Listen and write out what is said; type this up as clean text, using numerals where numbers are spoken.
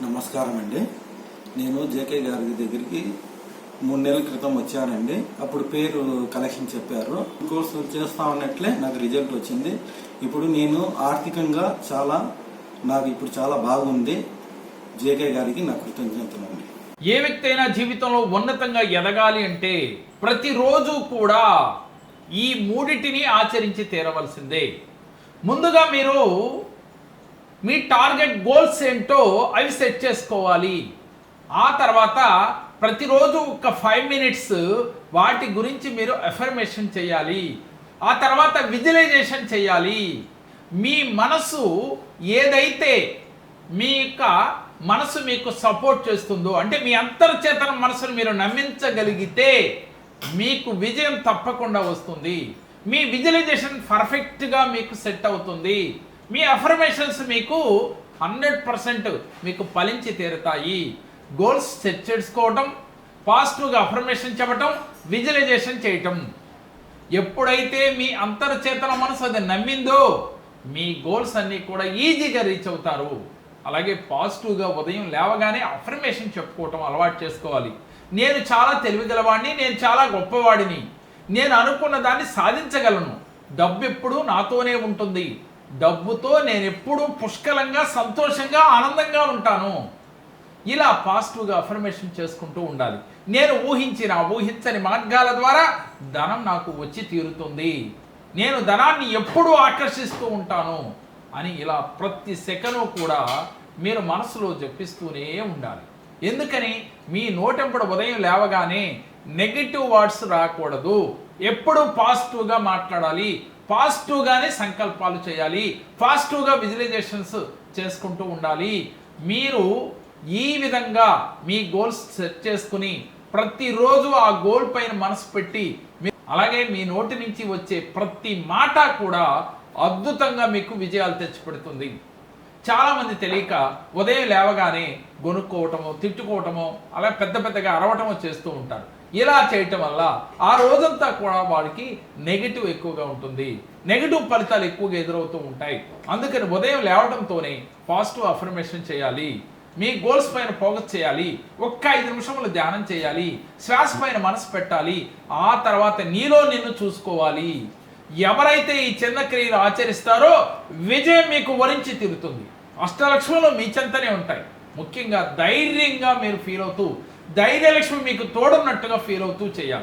నమస్కారం అండి. నేను జేకే గారి దగ్గరికి 3 నెలల క్రితం వచ్చానండి. అప్పుడు పేరు కలెక్షన్ చెప్పారు. కోర్సు చేస్తా ఉన్నట్లే నాకు రిజల్ట్ వచ్చింది. ఇప్పుడు నేను ఆర్థికంగా నాకు ఇప్పుడు చాలా బాగుంది. జేకే గారికి నా కృతజ్ఞతలు అండి. ఏ వ్యక్తి అయినా జీవితంలో ఉన్నతంగా ఎదగాలి అంటే ప్రతిరోజు కూడా ఈ మూడిటిని ఆచరించి తీరవలసిందే. ముందుగా మీరు మీ టార్గెట్ గోల్స్ ఏంటో అవి సెట్ చేసుకోవాలి. ఆ తర్వాత ప్రతిరోజు ఒక 5 మినిట్స్ వాటి గురించి మీరు ఎఫర్మేషన్ చేయాలి. ఆ తర్వాత విజువలైజేషన్ చేయాలి. మీ మనసు ఏదైతే మీ యొక్క మనసు మీకు సపోర్ట్ చేస్తుందో, అంటే మీ అంతర్చేతన మనసును మీరు నమ్మించగలిగితే మీకు విజయం తప్పకుండా వస్తుంది. మీ విజువలైజేషన్ పర్ఫెక్ట్గా మీకు సెట్ అవుతుంది. మీ అఫర్మేషన్స్ మీకు 100% మీకు ఫలించి తీరుతాయి. గోల్స్ సెట్ చేసుకోవటం, పాజిటివ్గా అఫర్మేషన్ చెప్పటం, విజువలైజేషన్ చేయటం. ఎప్పుడైతే మీ అంతర్చేతన మనసు అది నమ్మిందో మీ గోల్స్ అన్నీ కూడా ఈజీగా రీచ్ అవుతారు. అలాగే పాజిటివ్గా ఉదయం లేవగానే అఫర్మేషన్ చెప్పుకోవటం అలవాటు చేసుకోవాలి. నేను చాలా తెలివిగలవాడిని, నేను చాలా గొప్పవాడిని, నేను అనుకున్న దాన్ని సాధించగలను, డబ్బు ఎప్పుడూ నాతోనే ఉంటుంది, డబ్బుతో నేను ఎప్పుడూ పుష్కలంగా సంతోషంగా ఆనందంగా ఉంటాను. ఇలా పాజిటివ్గా అఫర్మేషన్ చేసుకుంటూ ఉండాలి. నేను ఊహించని మార్గాల ద్వారా ధనం నాకు వచ్చి తీరుతుంది, నేను ధనాన్ని ఎప్పుడూ ఆకర్షిస్తూ ఉంటాను అని ఇలా ప్రతి సెకను కూడా మీరు మనసులో జపిస్తూనే ఉండాలి. ఎందుకని? మీ నోటెంపుడు ఉదయం లేవగానే నెగిటివ్ వర్డ్స్ రాకూడదు. ఎప్పుడూ పాజిటివ్గా మాట్లాడాలి, పాజిటివ్గానే సంకల్పాలు చేయాలి, పాజిటివ్గా విజువలైజేషన్స్ చేసుకుంటూ ఉండాలి. మీరు ఈ విధంగా మీ గోల్స్ సెట్ చేసుకుని ప్రతిరోజు ఆ గోల్ పైన మనసు పెట్టి, అలాగే మీ నోటి నుంచి వచ్చే ప్రతి మాట కూడా అద్భుతంగా మీకు విజయాలు తెచ్చిపెడుతుంది. చాలామంది తెలియక ఉదయం లేవగానే గొనుక్కోవటమో, తిట్టుకోవటమో, అలా పెద్దగా అరవటమో చేస్తూ ఉంటారు. ఇలా చేయటం వల్ల ఆ రోజంతా కూడా వాడికి నెగిటివ్ ఎక్కువగా ఉంటుంది, నెగిటివ్ ఫలితాలు ఎక్కువగా ఎదురవుతూ ఉంటాయి. అందుకని ఉదయం లేవడంతోనే పాజిటివ్ అఫర్మేషన్ చేయాలి, మీ గోల్స్ పైన ఫోకస్ చేయాలి, ఒక్క 5 నిమిషములు ధ్యానం చేయాలి, శ్వాస పైన మనసు పెట్టాలి. ఆ తర్వాత నీలో నిన్ను చూసుకోవాలి. ఎవరైతే ఈ చిన్న క్రియలు ఆచరిస్తారో విజయం మీకు వరించి తీరుతుంది. అష్టలక్ష్ములు మీ చెంతనే ఉంటాయి. ముఖ్యంగా ధైర్యంగా మీరు ఫీల్ అవుతూ, ధైర్యలక్ష్మి మీకు తోడున్నట్టుగా ఫీల్ అవుతూ చేయాలి.